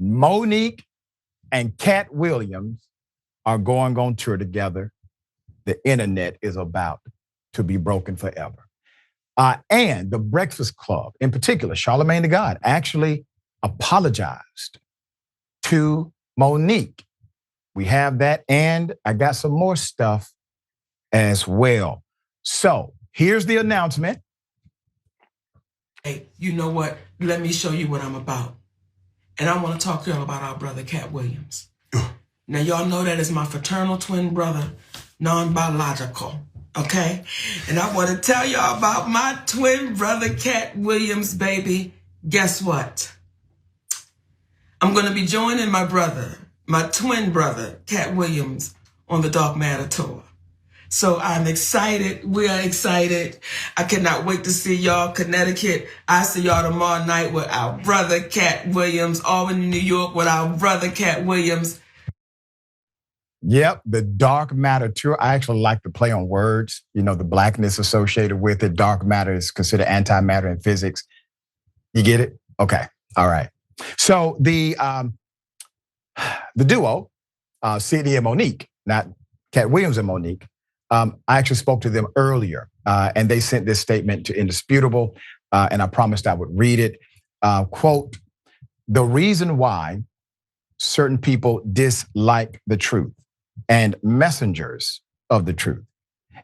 Monique and Katt Williams are going on tour together. The internet is about to be broken forever. And the Breakfast Club, in particular, Charlamagne the God, actually apologized to Monique. We have that, and I got some more stuff as well. So here's the announcement. Hey, you know what? Let me show you what I'm about. And I want to talk to y'all about our brother, Katt Williams. Now, y'all know that is my fraternal twin brother, non-biological, okay? And I want to tell y'all about my twin brother, Katt Williams, baby. Guess what? I'm going to be joining my brother, my twin brother, Katt Williams, on the Dark Matter Tour. So I'm excited. We are excited. I cannot wait to see y'all, Connecticut. I see y'all tomorrow night with our brother, Katt Williams. Albany, New York with our brother, Katt Williams. Yep, the Dark Matter Tour. I actually like to play on words. You know, the blackness associated with it. Dark matter is considered antimatter in physics. You get it? Okay, all right. So the duo, Sidney and Monique, not Katt Williams and Monique, I actually spoke to them earlier, and they sent this statement to Indisputable, and I promised I would read it. Quote, "The reason why certain people dislike the truth and messengers of the truth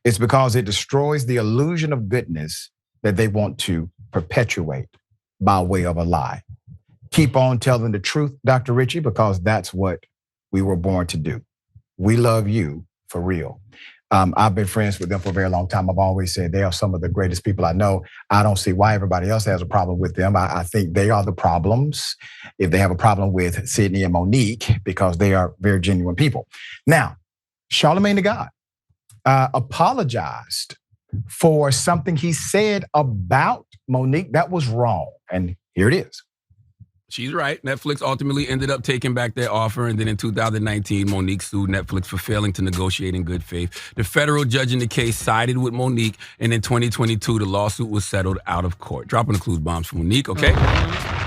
is because it destroys the illusion of goodness that they want to perpetuate by way of a lie. Keep on telling the truth, Dr. Richey, because that's what we were born to do. We love you for real." I've been friends with them for a very long time. I've always said they are some of the greatest people I know. I don't see why everybody else has a problem with them. I think they are the problems if they have a problem with Sidney and Monique, because they are very genuine people. Now, Charlamagne the God apologized for something he said about Monique that was wrong. And here it is. She's right. Netflix ultimately ended up taking back their offer. And then in 2019, Monique sued Netflix for failing to negotiate in good faith. The federal judge in the case sided with Monique. And in 2022, the lawsuit was settled out of court. Dropping the clues bombs for Monique, okay?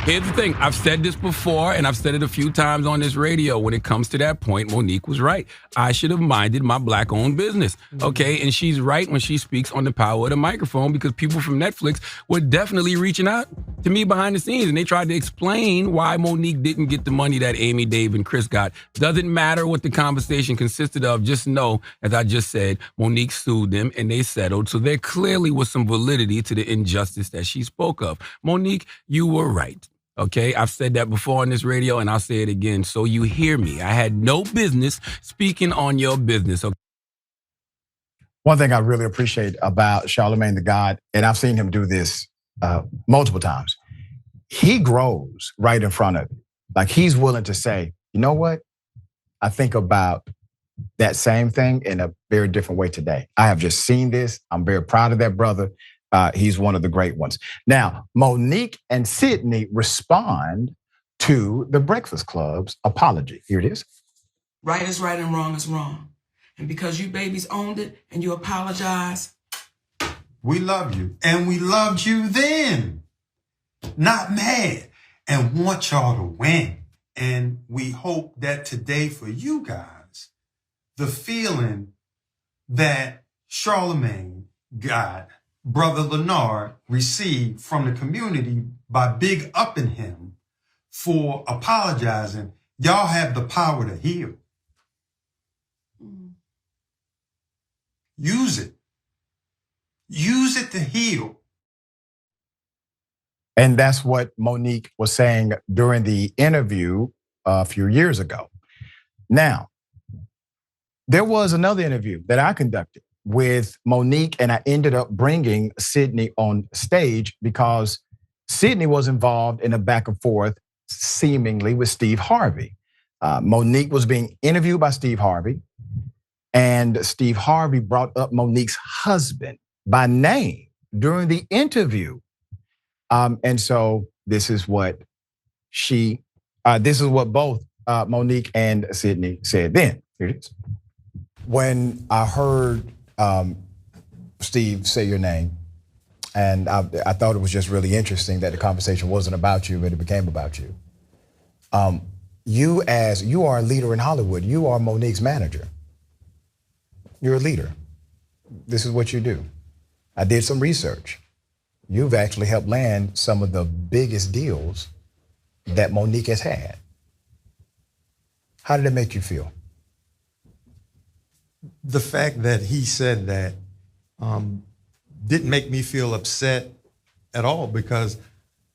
Here's the thing. I've said this before, and I've said it a few times on this radio. When it comes to that point, Monique was right. I should have minded my black-owned business, okay? And she's right when she speaks on the power of the microphone, because people from Netflix were definitely reaching out to me behind the scenes, and they tried to explain why Monique didn't get the money that Amy, Dave, and Chris got. Doesn't matter what the conversation consisted of. Just know, as I just said, Monique sued them, and they settled. So there clearly was some validity to the injustice that she spoke of. Monique, you were right. Okay, I've said that before on this radio, and I'll say it again so you hear me. I had no business speaking on your business. Okay? One thing I really appreciate about Charlamagne the God, and I've seen him do this multiple times, he grows right in front of you. Like, he's willing to say, you know what? I think about that same thing in a very different way today. I have just seen this. I'm very proud of that brother. He's one of the great ones. Now, Monique and Sidney respond to the Breakfast Club's apology. Here it is. Right is right and wrong is wrong. And because you babies owned it and you apologize, we love you. And we loved you then. Not mad. And want y'all to win. And we hope that today for you guys, the feeling that Charlamagne got, Brother Leonard received from the community by big upping him for apologizing, y'all have the power to heal. Use it. Use it to heal. And that's what Monique was saying during the interview a few years ago. Now, there was another interview that I conducted with Monique, and I ended up bringing Sidney on stage because Sidney was involved in a back and forth, seemingly, with Steve Harvey. Monique was being interviewed by Steve Harvey, and Steve Harvey brought up Monique's husband by name during the interview. And so this is what both Monique and Sidney said then. Here it is. When I heard Steve say your name, and I thought it was just really interesting that the conversation wasn't about you, but it became about you. you are a leader in Hollywood. You are Monique's manager. You're a leader. This is what you do. I did some research. You've actually helped land some of the biggest deals that Monique has had. How did it make you feel? The fact that he said that didn't make me feel upset at all, because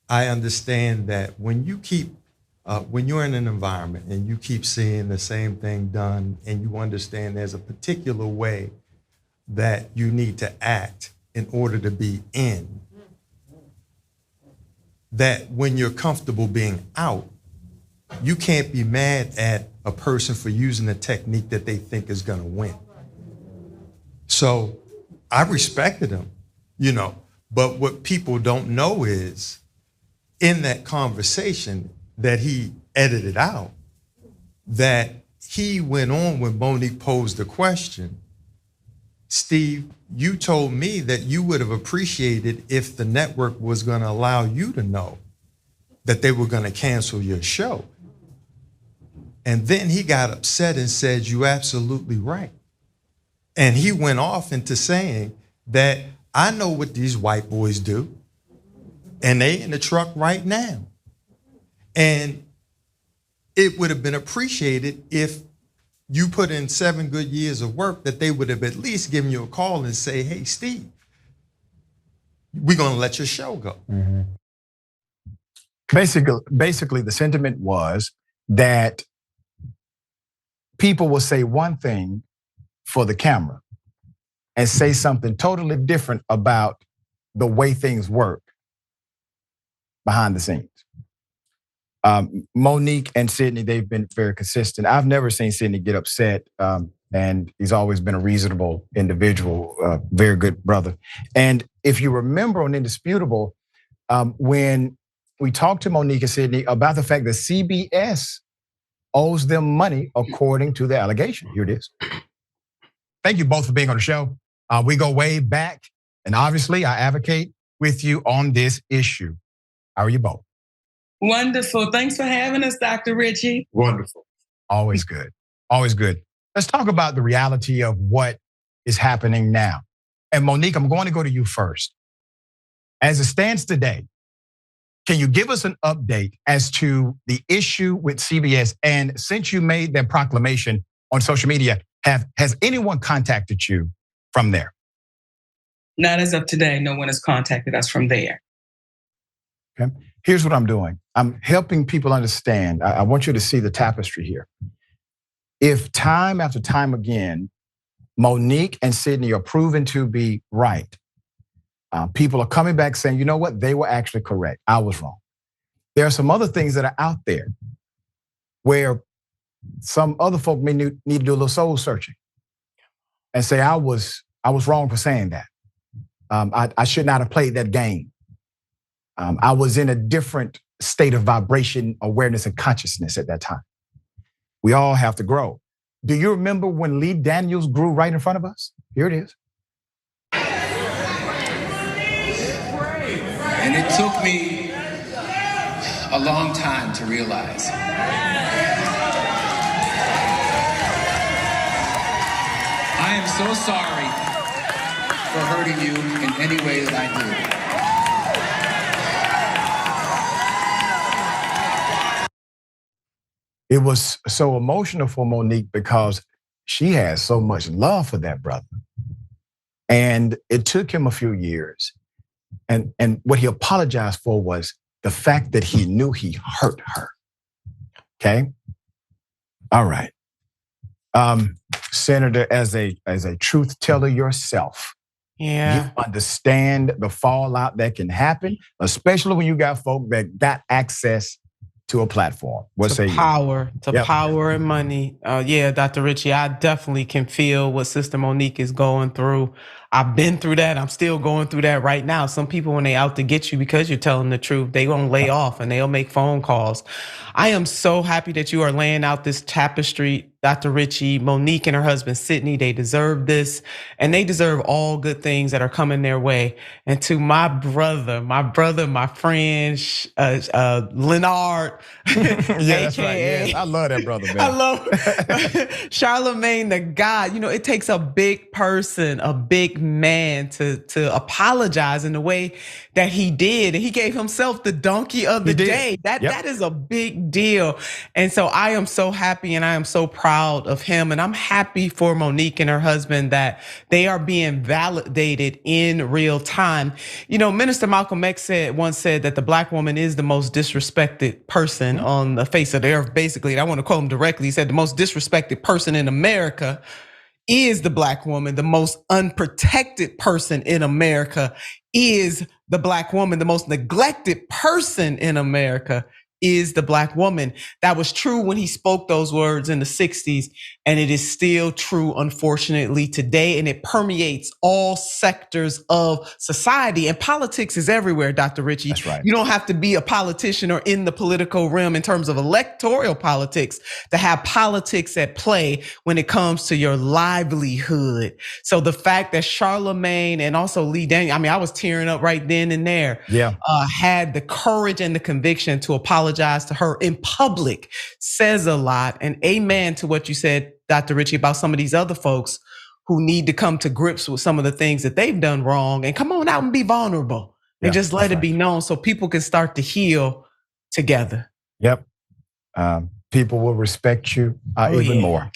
I understand that when you're in an environment and you keep seeing the same thing done, and you understand there's a particular way that you need to act in order to be in, that when you're comfortable being out, you can't be mad at a person for using a technique that they think is gonna win. So I respected him, but what people don't know is in that conversation that he edited out, that he went on when Monique posed the question, Steve, you told me that you would have appreciated if the network was gonna allow you to know that they were gonna cancel your show. And then he got upset and said, you're absolutely right. And he went off into saying that I know what these white boys do, and they in the truck right now. And it would have been appreciated if you put in 7 good years of work, that they would have at least given you a call and say, hey, Steve, we're gonna let your show go. Mm-hmm. Basically, the sentiment was that people will say one thing for the camera and say something totally different about the way things work behind the scenes. Monique and Sidney, they've been very consistent. I've never seen Sidney get upset, and he's always been a reasonable individual, very good brother. And if you remember on Indisputable, when we talked to Monique and Sidney about the fact that CBS owes them money according to the allegation. Here it is. Thank you both for being on the show. We go way back, and obviously I advocate with you on this issue. How are you both? Wonderful. Thanks for having us, Dr. Richey. Wonderful. Always good. Always good. Let's talk about the reality of what is happening now. And Monique, I'm going to go to you first. As it stands today, can you give us an update as to the issue with CBS? And since you made that proclamation on social media, has anyone contacted you from there? Not as of today. No one has contacted us from there. Okay. Here's what I'm doing. I'm helping people understand. I want you to see the tapestry here. If time after time again, Monique and Sidney are proven to be right, people are coming back saying, you know what, they were actually correct. I was wrong. There are some other things that are out there where some other folk may need to do a little soul searching and say, I was wrong for saying that. I should not have played that game. I was in a different state of vibration, awareness, and consciousness at that time. We all have to grow. Do you remember when Lee Daniels grew right in front of us? Here it is. And it took me a long time to realize. I am so sorry for hurting you in any way that I do. It was so emotional for Monique because she has so much love for that brother. And it took him a few years. And what he apologized for was the fact that he knew he hurt her. Okay? All right. Senator, as a truth teller yourself, you understand the fallout that can happen, especially when you got folk that got access to a platform. Power and money. Yeah, Dr. Richey, I definitely can feel what Sister Monique is going through. I've been through that. I'm still going through that right now. Some people, when they out to get you because you're telling the truth, they won't lay off and they'll make phone calls. I am so happy that you are laying out this tapestry, Dr. Richey. Monique and her husband, Sidney, they deserve this. And they deserve all good things that are coming their way. And to my brother, my friend, Leonard. Yeah, that's right. Yes, I love that brother, man. I love Charlamagne the God. You know, it takes a big person, a big man to apologize in the way that he did. And he gave himself the donkey of the day. That is a big deal. And so I am so happy and I am so proud of him. And I'm happy for Monique and her husband that they are being validated in real time. You know, Minister Malcolm X once said that the black woman is the most disrespected person on the face of the earth. Basically, I want to quote him directly. He said the most disrespected person in America is the black woman. The most unprotected person in America is the black woman. The most neglected person in America is the black woman. That was true when he spoke those words in the 60s, and it is still true, unfortunately, today, and it permeates all sectors of society. And politics is everywhere, Dr. Richey. That's right. You don't have to be a politician or in the political realm in terms of electoral politics to have politics at play when it comes to your livelihood. So the fact that Charlamagne and also Lee Daniel, I mean, I was tearing up right then and there, had the courage and the conviction to apologize to her in public says a lot. And amen to what you said, Dr. Richey, about some of these other folks who need to come to grips with some of the things that they've done wrong and come on out and be vulnerable and just let it be known so people can start to heal together. Yep. People will respect you even more.